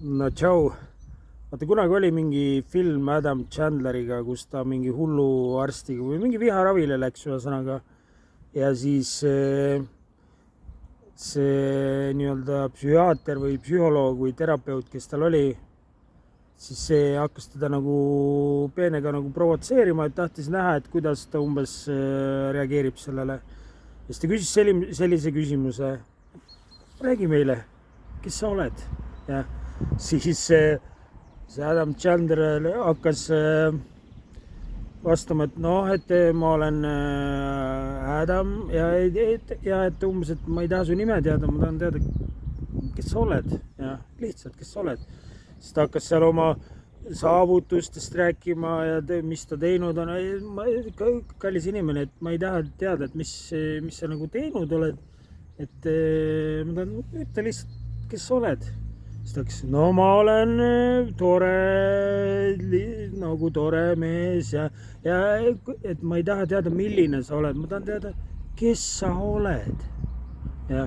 No tšau. Vaata, kunagi oli mingi film Adam Chandleriga, kus ta mingi hullu arstiga või mingi viharavile läks, ühesõnaga. Ja siis see nii-öelda psühhiaater või psühholoog või terapeut, kes tal oli, siis see hakkas teda nagu peenega nagu provotseerima, et tahtis näha, et kuidas ta umbes reageerib sellele. Ja siis ta küsis sellise küsimuse: räägi meile, kes sa oled? Ja siis see Adam Chandler hakkas vastama, et noh, et ma olen Adam ja et umbes, et ma ei taha su nime teada, ma tahan teada, kes sa oled. Ja lihtsalt, kes sa oled. Siis ta hakkas seal oma saavutustest rääkima ja mis ta teinud on. Kallis inimene, et ma ei taha teada, et mis sa nagu teinud oled. Et ma tahan ütle lihtsalt, kes sa oled. Siis ta hakkas, no ma olen tore mees ja et ma ei taha teada, milline sa oled, ma tahan teada, kes sa oled. Ja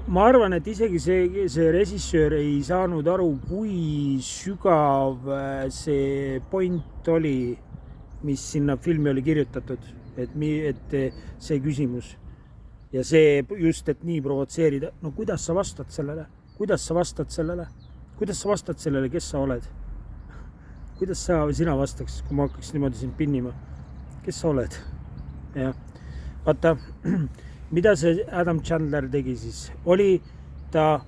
ma arvan, et isegi see režissöör ei saanud aru, kui sügav see point oli, mis sinna filmi oli kirjutatud, et see küsimus ja see just, et nii provotseerida. No kuidas sa vastad sellele? Kuidas sa vastad sellele, kes sa oled? Kuidas sina vastaks, kui ma hakkaks niimoodi sind pinnima? Kes sa oled? Ja vaata, mida see Adam Chandler tegi siis? Ta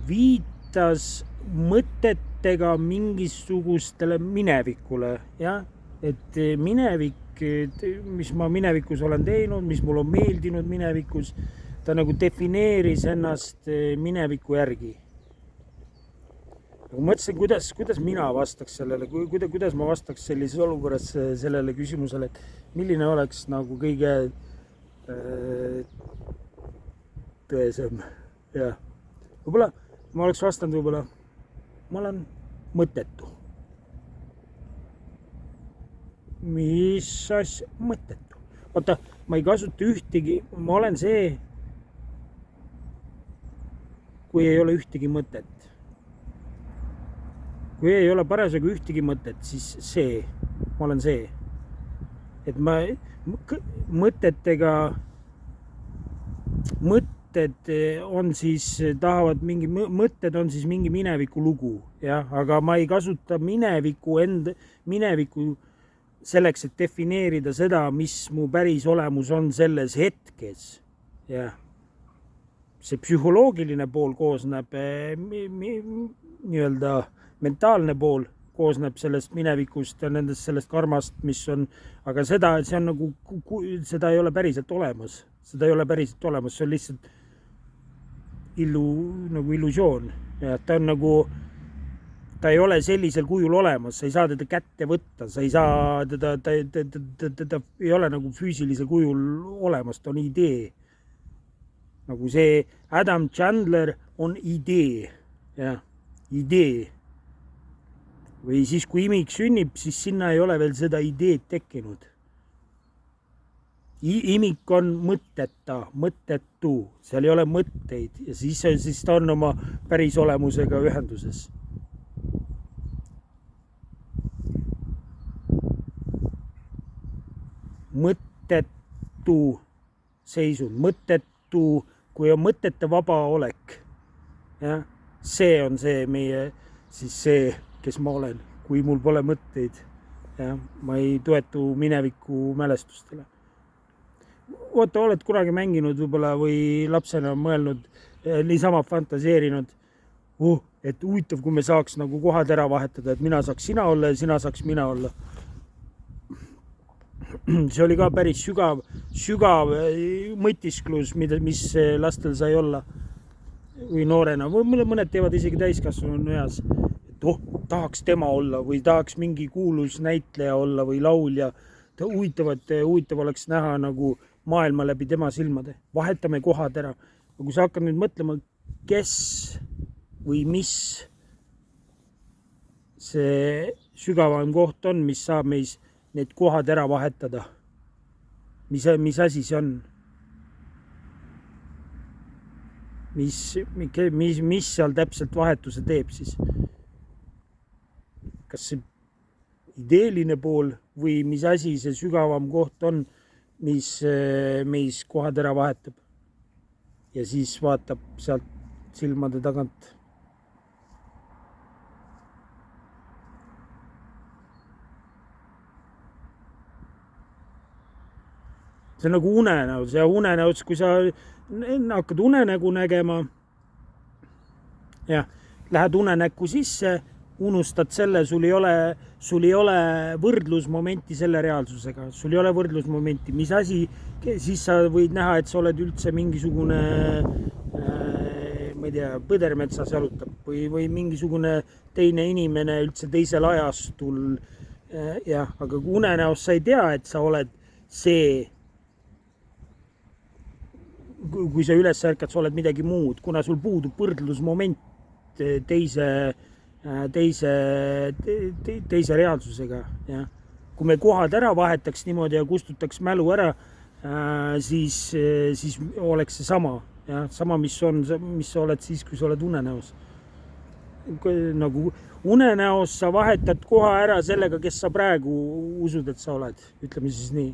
viitas mõtetega mingisugustele minevikule, jah? Et minevik, mis ma minevikus olen teinud, mis mul on meeldinud minevikus, ta nagu defineeris ennast mineviku järgi. Aga mõtlesin, kuidas mina vastaks sellele, kuidas ma vastaks sellises olukorras sellele küsimusele, et milline oleks nagu kõige tõesem. Ja võib-olla ma oleks vastanud, ma olen mõttetu. Mis asja? Mõttetu. Vaata, ma ei kasuta ühtegi, ma olen see, kui ei ole ühtegi mõtet. Kui ei ole parasjagu ühtegi mõtet, siis ma olen see. Et mõtted on siis, mõtted on siis mingi mineviku lugu, jah, aga ma ei kasuta mineviku selleks, et defineerida seda, mis mu päris olemus on selles hetkes, jah. See psühholoogiline pool koosneb, nii-öelda mentaalne pool koosneb sellest minevikust ja sellest karmast, mis on, aga seda ei ole päriselt olemas. Seda ei ole päriselt olemas, see on lihtsalt nagu illusioon. Ja ta ei ole sellisel kujul olemas, sa ei saa teda kätte võtta, sa ei saa teda ei ole nagu füüsilisel kujul olemas, ta on idee. Nagu see Adam Chandler on idee, jah, idee. Või siis, kui imik sünnib, siis sinna ei ole veel seda ideed tekkinud. Imik on mõttetu, seal ei ole mõtteid ja siis ta on oma päris olemusega ühenduses. Mõttetu seisund, mõttetu, kui on mõtete vaba olek, jah, see on see siis see, kes ma olen, kui mul pole mõtteid, jah, ma ei toetu mineviku mälestustele. Oota, oled kunagi mänginud võib-olla või lapsena mõelnud, niisama fantaseerinud, et huvitav, kui me saaks nagu kohad ära vahetada, et mina saaks sina olla ja sina saaks mina olla. See oli ka päris sügav mõtisklus, mis lastel sai olla või noorena. Mõned teevad isegi täiskasvanu eas, et tahaks tema olla või tahaks mingi kuulus näitleja olla või laulja. Huvitav oleks näha nagu maailma läbi tema silmade. Vahetame kohad ära. Kui sa hakkad nüüd mõtlema, kes või mis see sügavam koht on, mis saab meis need kohad ära vahetada. Mis asi see on? mis seal täpselt vahetuse teeb siis. Kas see ideeline pool või mis asi see sügavam koht on, mis kohad ära vahetab. Ja siis vaatab sealt silmade tagant. See on nagu unenäos ja unenäos, kui sa hakkad unenägu nägema, ja lähed unenäkku sisse, unustad selle, sul ei ole võrdlusmomenti selle reaalsusega, sul ei ole võrdlusmomenti, mis asi, siis sa võid näha, et sa oled üldse mingisugune, ma ei tea, põdermetsas jalutab või mingisugune teine inimene üldse teisel ajastul, jah, aga unenäos sa ei tea, et sa oled see, kui sa üles ärkad, sa oled midagi muud, kuna sul puudub võrdlusmoment teise reaalsusega. Ja. Kui me kohad ära vahetaks niimoodi ja kustutaks mälu ära, siis oleks see sama. Ja, sama, mis sa oled siis, kui sa oled unenäos. Nagu unenäos sa vahetad koha ära sellega, kes sa praegu usud, et sa oled. Ütleme siis nii.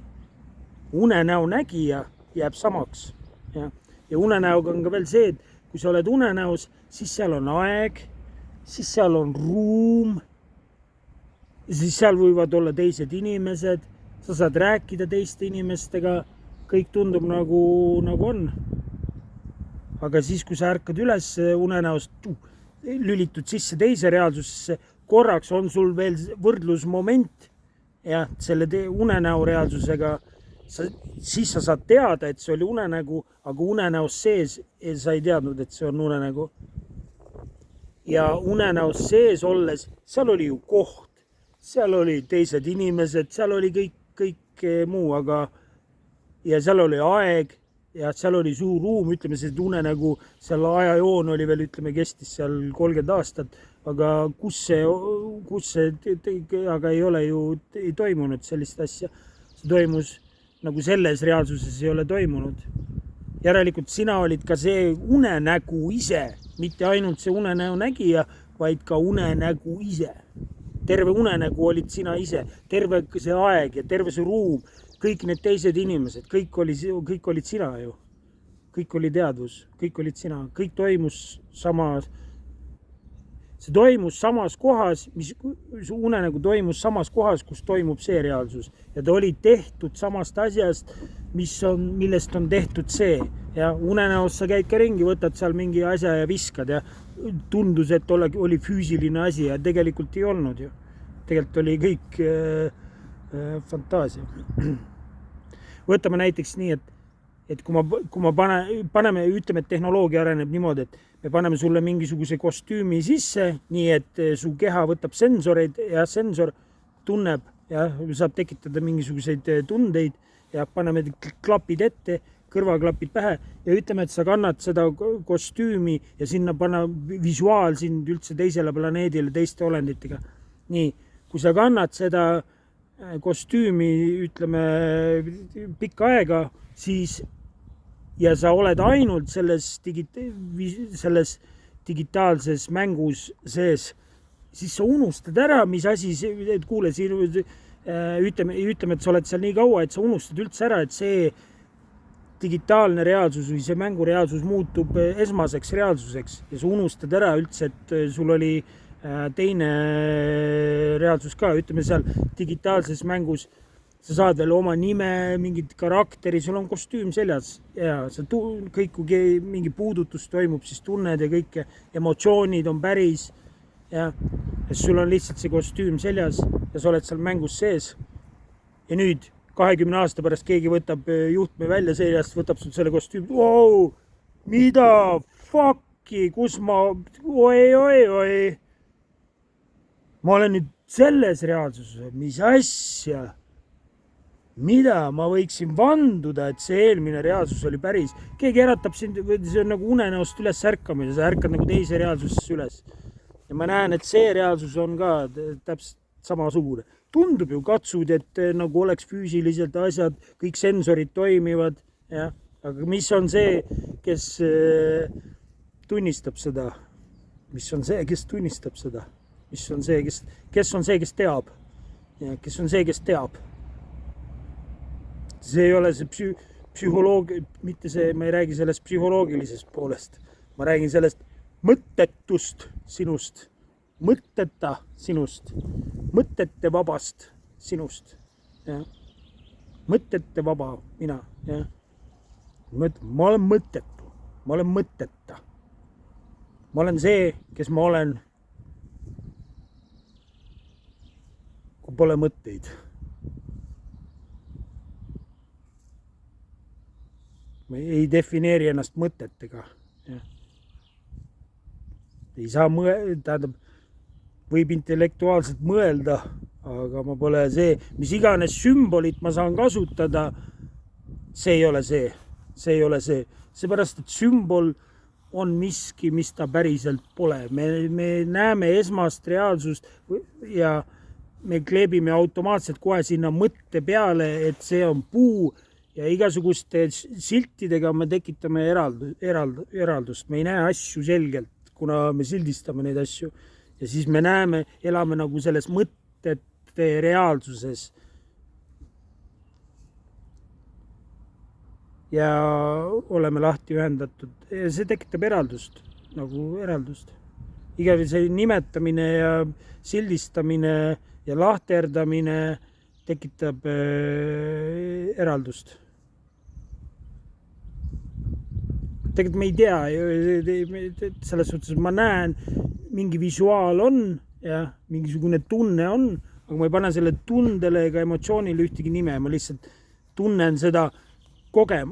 Unenäo nägija jääb samaks. Ja unenäoga on ka veel see, et kui sa oled unenäos, siis seal on aeg, siis seal on ruum, siis seal võivad olla teised inimesed, sa saad rääkida teiste inimestega, kõik tundub nagu on. Aga siis, kui sa ärkad üles unenäost, lülitud sisse teise reaalsusesse, korraks on sul veel võrdlusmoment ja selle unenäo reaalsusega, siis sa saad teada, et see oli unenägu, aga unenäos sees sa ei teadnud, et see on unenägu. Ja unenäos sees olles, seal oli ju koht, seal oli teised inimesed, seal oli kõik muu, aga ja seal oli aeg ja seal oli suur ruum, ütleme see unenägu, seal ajajoon oli veel, ütleme, kestis seal 30 aastat, aga kus see, aga ei ole ju, ei toimunud sellist asja, see toimus nagu selles reaalsuses ei ole toimunud. Järelikult sina olid ka see unenägu ise, mitte ainult see unenäo nägija, vaid ka unenägu ise. Terve unenägu olid sina ise, terve see aeg ja terve see ruum, kõik need teised inimesed, kõik olid sina ju. Kõik oli teadvus, kõik olid sina, kõik toimus samas. See toimus samas kohas, unenägu toimus samas kohas, kus toimub see reaalsus. Ja ta oli tehtud samast asjast, millest on tehtud see. Ja unenäos sa käid ka ringi, võtad seal mingi asja ja viskad ja tundus, et oli füüsiline asi ja tegelikult ei olnud ju. Tegelikult oli kõik fantaasia. Võtame näiteks nii, et kui ma paneme, ütleme, et tehnoloogia areneb niimoodi, et me paneme sulle mingisuguse kostüümi sisse, nii et su keha võtab sensoreid ja sensor tunneb ja saab tekitada mingisuguseid tundeid ja paneme klapid ette, kõrvaklapid pähe ja ütleme, et sa kannad seda kostüümi ja sinna panna visuaal sind üldse teisele planeedile teiste olenditega. Nii, kui sa kannad seda kostüümi, ütleme, pikka aega, siis ja sa oled ainult selles digitaalses mängus sees, siis sa unustad ära, mis asi, et kuule, ütleme, et sa oled seal nii kaua, et sa unustad üldse ära, et see digitaalne reaalsus või see mängureaalsus muutub esmaseks reaalsuseks ja sa unustad ära üldse, et sul oli teine reaalsus ka, ütleme seal digitaalses mängus, sa saad veel oma nime, mingit karakteri, sul on kostüüm seljas ja kõik, kui mingi puudutus toimub, siis tunned ja kõik emotsioonid on päris ja sul on lihtsalt see kostüüm seljas ja sa oled seal mängus sees. Ja nüüd 20 aasta pärast keegi võtab juhtme välja seljast, võtab sul selle kostüümi, wow, mida, fucki, kus oi. Ma olen nüüd selles reaalsuses, mis asja? Mida ma võiksin vanduda, et see eelmine reaalsus oli päris. Keegi äratab sind, see on nagu unenäost üles ärkamine, sa ärkad nagu teise reaalsusesse üles. Ja ma näen, et see reaalsus on ka täpselt samasugune. Tundub ju katsud, et nagu oleks füüsiliselt asjad, kõik sensorid toimivad. Ja? Aga mis on see, kes tunnistab seda, mis on see, kes tunnistab seda, mis on see, kes on see, kes teab ja kes on see, kes teab. See ei ole see mitte see, ma ei räägi sellest psühholoogilisest poolest, ma räägin sellest mõttetust sinust, mõtteta sinust, mõtete vabast sinust, jah. Mõtete vaba mina, jah. Ma olen mõttetu, ma olen mõtteta. Ma olen see, kes ma olen, kui pole mõtteid. Ma ei defineeri ennast mõtetega. Ja. Ei saa tähendab, võib intellektuaalselt mõelda, aga ma pole see, mis iganes sümbolit ma saan kasutada, see ei ole see. See ei ole see. Seepärast, et sümbol on miski, mis ta päriselt pole. Me näeme esmast reaalsust ja me kleebime automaatselt kohe sinna mõtte peale, et see on puu ja igasuguste siltidega me tekitame eraldust. Me ei näe asju selgelt, kuna me sildistame neid asju ja siis me näeme, elame nagu selles mõtete reaalsuses. Ja oleme lahti ühendatud ja see tekitab eraldust, nagu eraldust. Igavi see nimetamine ja sildistamine ja lahterdamine tekitab eraldust. Tegelikult me ei tea, selles suhtes ma näen, mingi visuaal on ja mingisugune tunne on, aga ma ei pane selle tundele ega emotsioonile ühtegi nime, ma lihtsalt tunnen seda kogen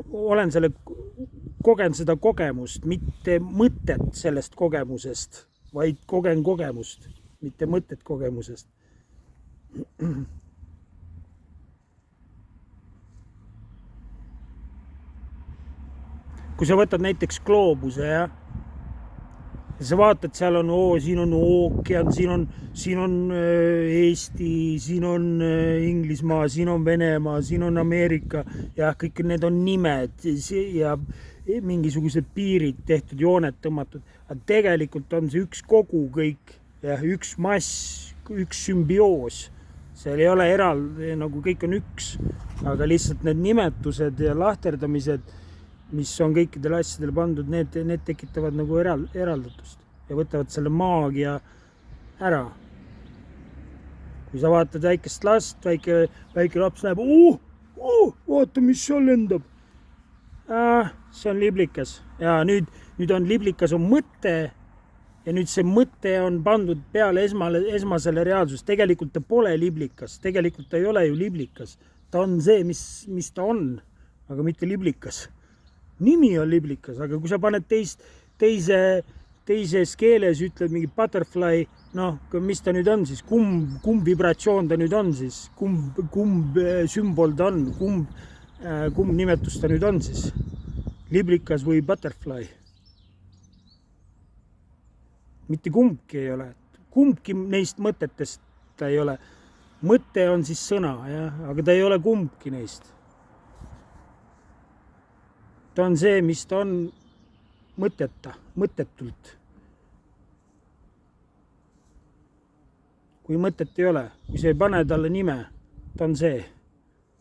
seda kogemust, mitte mõtet sellest kogemusest, vaid kogen kogemust, mitte mõtet kogemusest. Kui sa võtad näiteks gloobuse ja sa vaatad, seal on, siin on ookean, siin on Eesti, siin on Inglismaa, siin on Venemaa, siin on Ameerika ja kõik need on nimed ja mingisugused piirid tehtud, jooned tõmmatud. Aga tegelikult on see üks kogu kõik ja üks mass, üks sümbioos. Seal ei ole nagu kõik on üks, aga lihtsalt need nimetused ja lahterdamised, mis on kõikidele asjadele pandud, need tekitavad nagu eraldatust ja võtavad selle maagia ära. Kui sa vaatad väikest last, väike laps näeb, vaata, mis seal lendab. See on liblikas ja nüüd on liblikas on mõte ja nüüd see mõte on pandud peale esmasele reaalsus. Tegelikult ta pole liblikas, tegelikult ta ei ole ju liblikas. Ta on see, mis ta on, aga mitte liblikas. Nimi on liblikas, aga kui sa paned teises keeles, ütled mingi butterfly, mis ta nüüd on siis, kumb vibratsioon ta nüüd on siis, kumb sümbol ta on, kumb nimetus ta nüüd on siis, liblikas või butterfly. Mitte kumbki ei ole, kumbki neist mõtetest ta ei ole. Mõte on siis sõna, aga ta ei ole kumbki neist. Ta on see, mis ta on mõttetult. Kui mõtet ei ole, kui sa ei pane talle nime, ta on see.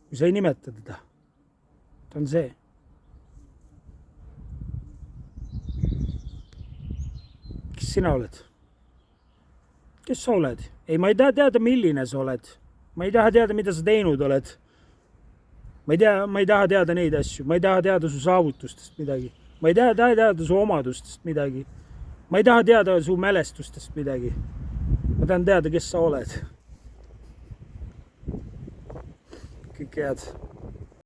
Kui sa ei nimeta teda, ta on see. Kes sina oled? Kes sa oled? Ei, ma ei taha teada, milline sa oled. Ma ei taha teada, mida sa teinud oled. Ma ei taha teada neid asju, ma ei taha teada su saavutustest midagi, ma ei taha teada su omadustest midagi, ma ei taha teada su mälestustest midagi, ma tahan teada, kes sa oled. Kõik head.